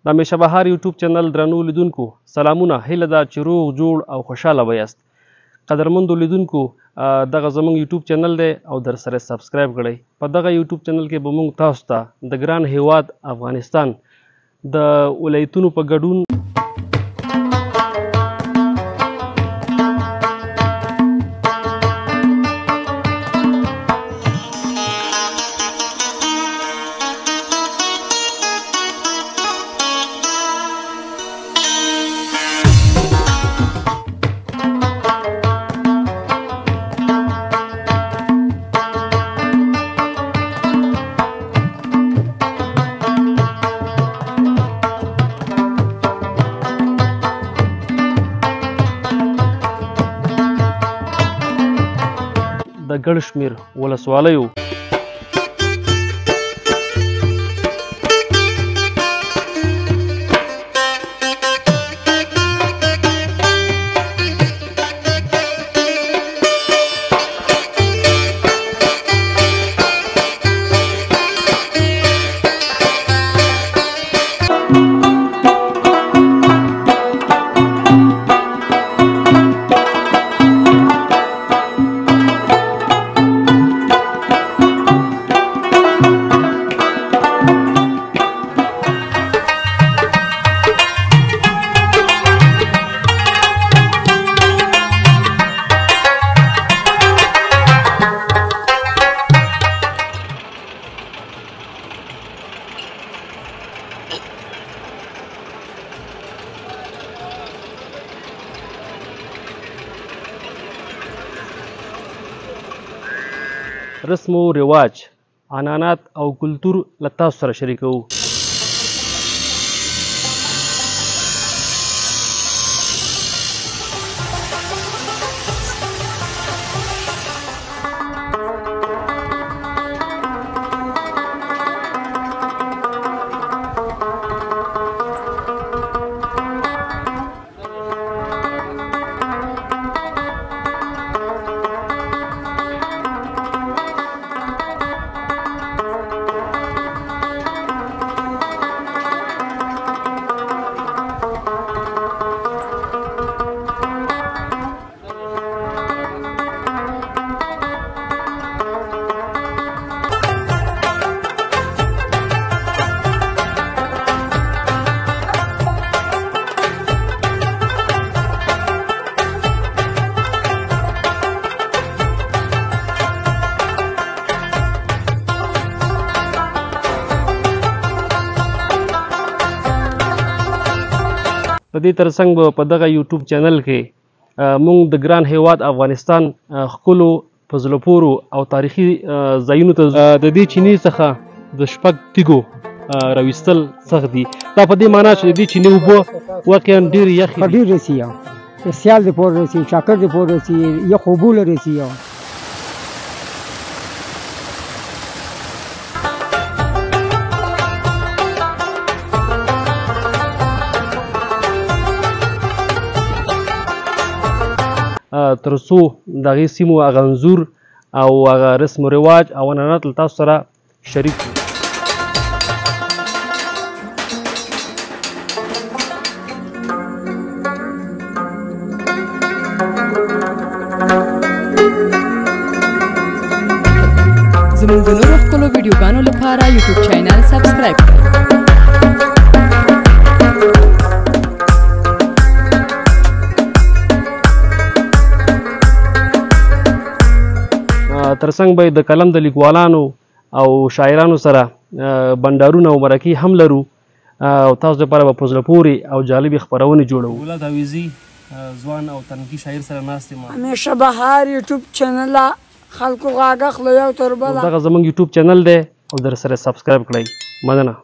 د همیشه بهار یوټیوب چینل درنو لیدونکو سلامونه، هیله ده چې روغ جوړ او خوشحاله به یاست. قدرمندو لیدونکو دغه زموږ یوټیوب چینل دی او در سره سبسکرایب کړئ. په دغه یوټیوب چینل کې به موږ تاسو ته د ګران هیواد افغانستان د ولایتونو په ګډون د ګڼ شمېر ولسوالیو رسم و رواج، عنعنات او کلتور له تاسو سره شریکوو. د دې ترڅنګ به په دغه یوټیوب چینل کې موږ د ګران هیواد افغانستان ښکلو په زړه پورو او تاریخي ځایونو ته د دې چینې څخه د شپږ تیږو راویستل سخت دي. دا په دې معنا چې د دې چینې اوبه واقعا ډېرې یخې دي. ډېر رسي سیال د پور رسي، چاکر د پور رسي، یخ اوبو له رسي. تر څو د هغې سیمو هغه انځور او هغه رسم و رواج او عنعنات له تاسو سره شریک کړو. زموږ د نورو ښکلو ویډیوګانو لپاره یوټیوب چینل سبسکرایب کړئ. ترڅنګ به د کلم د لیکوالانو او شاعرانو سره بنډارونه او مرکې هم لرو او تاسو لپاره به په زړه پورې او جالبې خپرونې جوړوو. ولاد عویزي ځوان او تنکي شاعر سره ناست یم. همیشه بهار یوټیوب چینل خلکو غاږ اخلو یو تر بله. دغه زموږ یوټیوب چینل دی او در سره سبسکرایب کړئ. مننه.